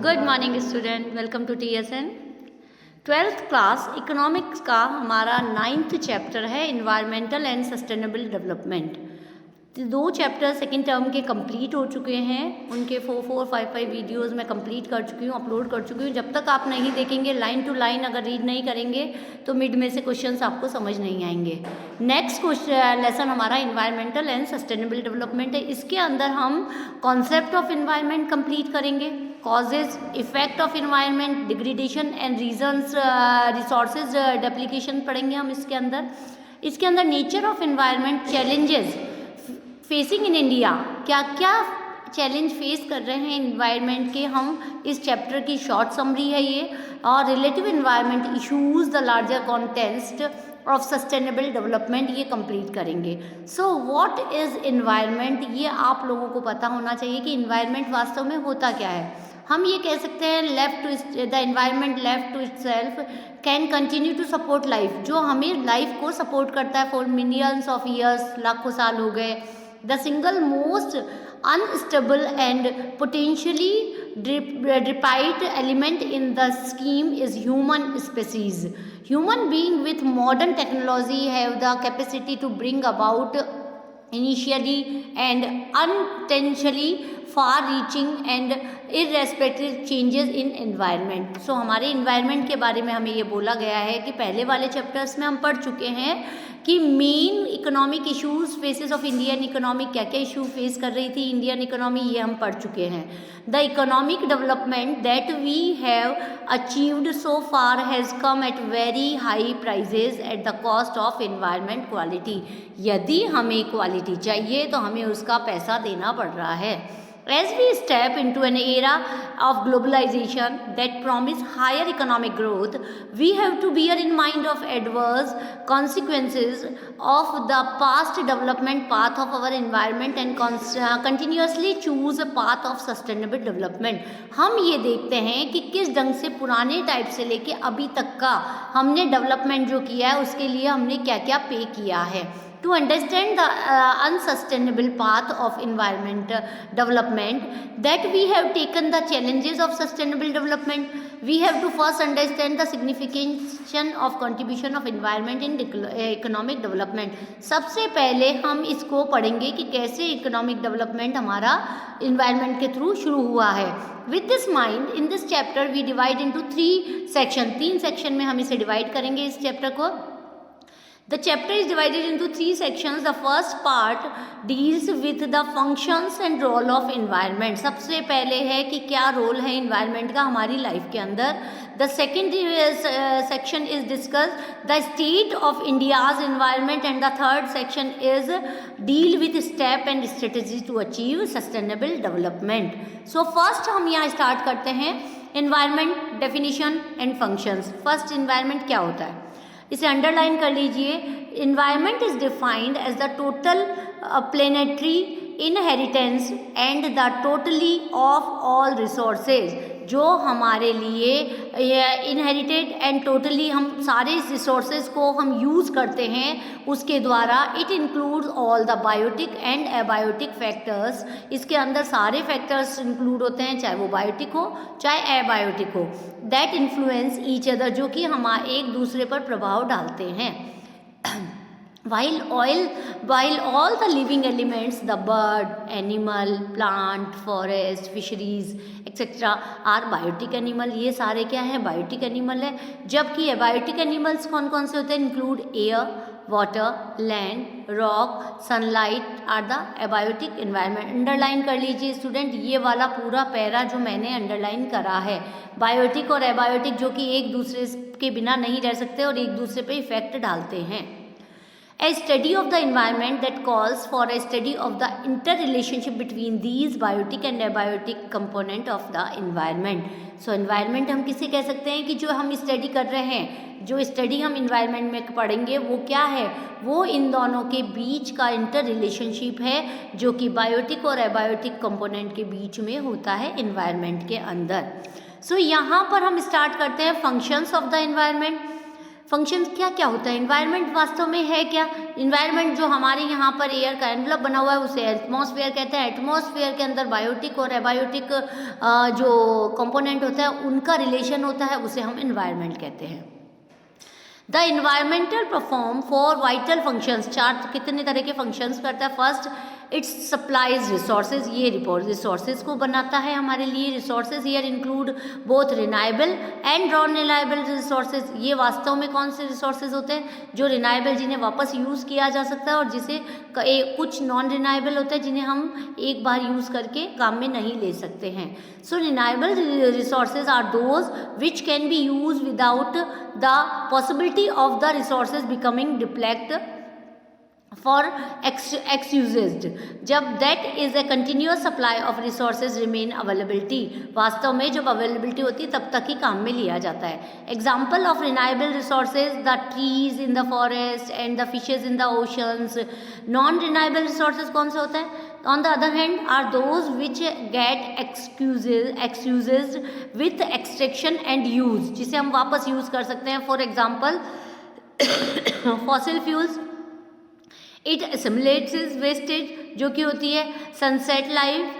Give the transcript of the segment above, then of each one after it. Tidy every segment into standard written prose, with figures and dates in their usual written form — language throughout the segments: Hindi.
Good morning student, welcome to TSN। Twelfth class economics का हमारा 9th चैप्टर है इन्वायरमेंटल एंड सस्टेनेबल डेवलपमेंट। दो चैप्टर सेकेंड टर्म के कंप्लीट हो चुके हैं, उनके 4-5 वीडियोस मैं कंप्लीट कर चुकी हूँ, अपलोड कर चुकी हूँ। जब तक आप नहीं देखेंगे लाइन टू लाइन, अगर रीड नहीं करेंगे तो मिड में से क्वेश्चंस आपको समझ नहीं आएंगे। नेक्स्ट लेसन हमारा इन्वायरमेंटल एंड सस्टेनेबल डेवलपमेंट है। इसके अंदर हम कॉन्सेप्ट ऑफ इन्वायरमेंट कंप्लीट करेंगे, causes, effect of environment, degradation and reasons, resources depletion पढ़ेंगे हम इसके अंदर nature of environment, challenges facing in India, क्या क्या चैलेंज फेस कर रहे हैं इन्वायरमेंट के, हम इस चैप्टर की शॉर्ट समरी है ये। और relative environment issues, the larger context of sustainable development, ये कंप्लीट करेंगे। सो व्हाट इज़ इन्वायरमेंट, ये आप लोगों को पता होना चाहिए कि इन्वायरमेंट वास्तव में होता क्या है। हम ये कह सकते हैं the environment left to itself can continue to support life, जो हमें लाइफ को सपोर्ट करता है फॉर मिलियंस ऑफ ईयर्स, लाखों साल हो गए। The single most unstable and potentially disparate element in the scheme is human species. Human beings with modern technology have the capacity to bring about initially and unintentionally far-reaching and irrespective changes in environment. So हमारे environment के बारे में हमें ये बोला गया है कि पहले वाले चैप्टर्स में हम पढ़ चुके हैं कि main economic issues faces of Indian economy, क्या क्या इशू फेस कर रही थी इंडियन इकोनॉमी, ये हम पढ़ चुके हैं। The economic development that we have achieved so far has come at very high prices at the cost of environment quality. यदि हमें क्वालिटी चाहिए तो हमें उसका पैसा देना पड़ रहा है। As we step into an era of globalization that promise higher economic growth, we have to bear in mind of adverse consequences of the past development path of our environment and continuously choose a path of sustainable development. हम ये देखते हैं कि किस ढंग से पुराने टाइप से लेके अभी तक का हमने डेवलपमेंट जो किया है उसके लिए हमने क्या क्या पे किया है। To understand the unsustainable path of environment development that we have taken the challenges of sustainable development, we have to first understand the signification of contribution of environment in economic development. सबसे पहले हम इसको पढ़ेंगे कि कैसे economic development हमारा environment के थ्रू शुरू हुआ है। With this mind, in this chapter we divide into 3 sections. 3 section में हम इसे divide करेंगे इस chapter को। The chapter is divided into 3 sections. The first part deals with the functions and role of environment. सबसे पहले है कि क्या रोल है environment का हमारी लाइफ के अंदर। The second section is discuss the state of India's environment and the third section is deal with step and strategy to achieve sustainable development. So first हम यहाँ start करते हैं environment definition and functions. First environment क्या होता है, इसे अंडरलाइन कर लीजिए। Environment is defined as the total planetary inheritance and the totally of all resources, जो हमारे लिए इनहेरिटेड एंड टोटली हम सारे रिसोर्सेज को हम यूज़ करते हैं उसके द्वारा। It includes all the biotic and abiotic factors, इसके अंदर सारे फैक्टर्स इंक्लूड होते हैं, चाहे वो बायोटिक हो चाहे एबायोटिक हो, दैट इन्फ्लुएंस ईच अदर, जो कि हम एक दूसरे पर प्रभाव डालते हैं। While all the living elements, the bird, animal, plant, forest, fisheries, etc. are biotic animal, ये सारे क्या है, बायोटिक एनिमल है। जबकि एबायोटिक एनिमल्स कौन कौन से होते हैं, include air, water, land, rock, sunlight are the abiotic environment. Underline कर लीजिए स्टूडेंट, ये वाला पूरा पैरा जो मैंने अंडरलाइन करा है, बायोटिक और एबायोटिक जो कि एक दूसरे के बिना नहीं रह सकते और एक दूसरे पे इफेक्ट डालते हैं। A study of the environment that calls for a study of the interrelationship between these biotic and abiotic component of the environment. So environment हम किसे कह सकते हैं कि जो हम स्टडी कर रहे हैं, जो स्टडी हम environment में पढ़ेंगे वो क्या है, वो इन दोनों के बीच का इंटर रिलेशनशिप है जो कि बायोटिक और एबायोटिक कंपोनेंट के बीच में होता है environment के अंदर। So यहाँ पर हम स्टार्ट करते हैं functions of the environment. Function क्या क्या होता है, इन्वायरमेंट वास्तव में है क्या। इन्वायरमेंट जो हमारे यहाँ पर एयर का एनवलप बना हुआ है उसे एटमॉस्फेयर कहते हैं। एटमॉस्फेयर के अंदर बायोटिक और एबायोटिक जो कंपोनेंट होता है उनका रिलेशन होता है, उसे हम इन्वायरमेंट कहते हैं। The environmental perform for vital functions, चार कितने तरह के फंक्शंस करता है। फर्स्ट, इट्स सप्लाइज रिसोर्सेज, ये रिसोर्सेज को बनाता है हमारे लिए। Resources here include both reliable and non reliable resources. ये वास्तव में कौन से रिसोर्सेज होते हैं, जो रिलायबल जिन्हें वापस यूज़ किया जा सकता है, और जिसे कुछ नॉन रिलायबल होते हैं जिन्हें हम एक बार यूज़ करके काम में नहीं ले सकते हैं। So reliable resources are those which can be use without the possibility of the resources becoming depleted for ex used, जब that is a continuous supply of resources remain availability. वास्तव में जब अवेलेबिलिटी होती है तब तक ही काम में लिया जाता है। Example of reliable resources, the trees in the forest and the fishes in the oceans. Non reliable resources कौन से होता है, on the other hand are those which get excuses with extraction and use, जिसे हम वापस यूज कर सकते हैं। For example fossil fuels, it assimilates wastage जो कि होती है sunset life,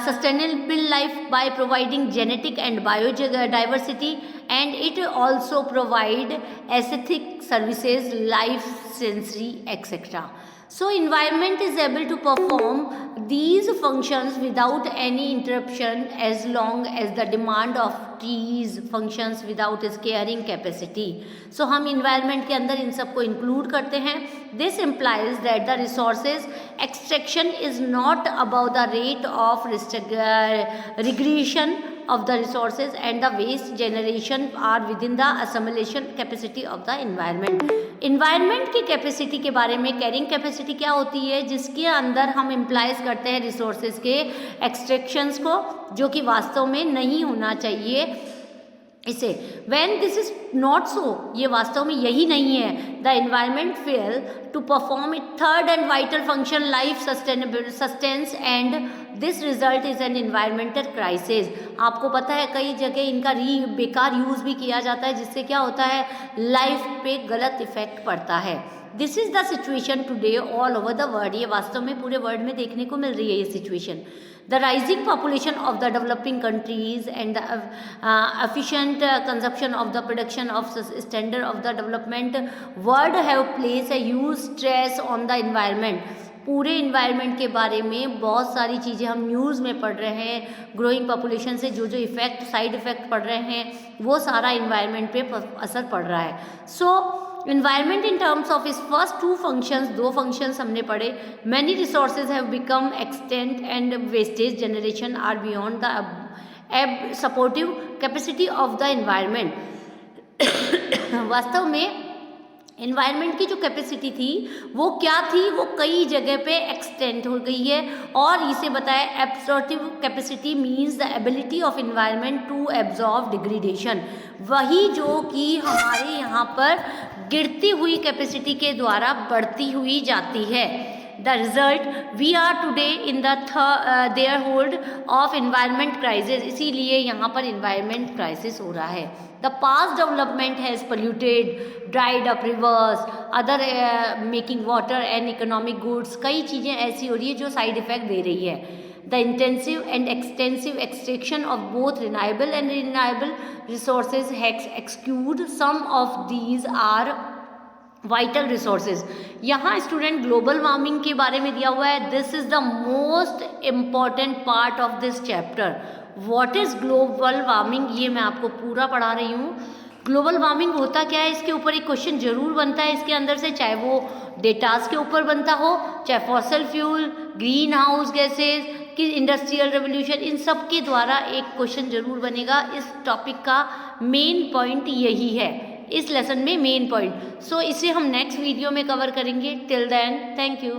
sustainable life by providing genetic and biodiversity, and it also provide aesthetic services life sensory etcetera. So environment is able to perform these functions without any interruption as long as the demand of trees functions without its carrying capacity. So हम environment के अंदर इन सब को include करते हैं. This implies that the resources extraction is not about the rate of regression of the resources, and the waste generation are within the assimilation capacity of the environment. Environment की कैपेसिटी के बारे में, कैरिंग कैपेसिटी क्या होती है, जिसके अंदर हम इम्प्लाइज करते हैं रिसोर्सेज के एक्सट्रैक्शंस को, जो कि वास्तव में नहीं होना चाहिए इसे. When this is not so, ये वास्तव में यही नहीं है, the environment fail to perform it third and vital function life sustenance, and this result is an environmental crisis. आपको पता है कई जगह इनका बेकार यूज़ भी किया जाता है, जिससे क्या होता है, लाइफ पे गलत इफेक्ट पड़ता है. This is the situation today all over the world. ये वास्तव में पूरे वर्ल्ड में देखने को मिल रही है ये situation. The rising population of the developing countries and the efficient consumption of the production of standard of the development world have placed a huge stress on the environment. पूरे इन्वायरमेंट के बारे में बहुत सारी चीज़ें हम न्यूज़ में पढ़ रहे हैं. ग्रोइंग पॉपुलेशन से जो जो इफेक्ट, साइड इफेक्ट पड़ रहे हैं, वो सारा इन्वायरमेंट पे असर पड़ रहा है. So environment in terms of is first two functions, दो फंक्शंस हमने पढ़े. Many resources have become extinct and wastage generation are beyond the supportive capacity of the environment. वास्तव में इन्वायरमेंट की जो कैपेसिटी थी वो क्या थी, वो कई जगह पे एक्सटेंड हो गई है. और इसे बताया absorptive capacity means the ability of environment to absorb degradation. वही जो कि हमारे यहाँ पर गिरती हुई कैपेसिटी के द्वारा बढ़ती हुई जाती है. The result, we are today in the their hold of environment crisis. इसीलिए यहाँ पर environment crisis हो रहा है. The past development has polluted, dried up rivers, other making water and economic goods. कई चीज़ें ऐसी हो रही है जो side effect दे रही है. The intensive and extensive extraction of both renewable and renewable resources has excluded some of these are vital resources. यहाँ स्टूडेंट ग्लोबल वार्मिंग के बारे में दिया हुआ है. This is the most important part of this chapter. What is global warming, ये मैं आपको पूरा पढ़ा रही हूँ. ग्लोबल वार्मिंग होता क्या है, इसके ऊपर एक क्वेश्चन जरूर बनता है इसके अंदर से, चाहे वो डेटास के ऊपर बनता हो, चाहे fossil fuel, green house gases कि इंडस्ट्रियल रेवोल्यूशन, इन सब के द्वारा एक क्वेश्चन जरूर बनेगा. इस टॉपिक का मेन पॉइंट यही है, इस लेसन में मेन पॉइंट. सो इसे हम नेक्स्ट वीडियो में कवर करेंगे. Till then, thank you.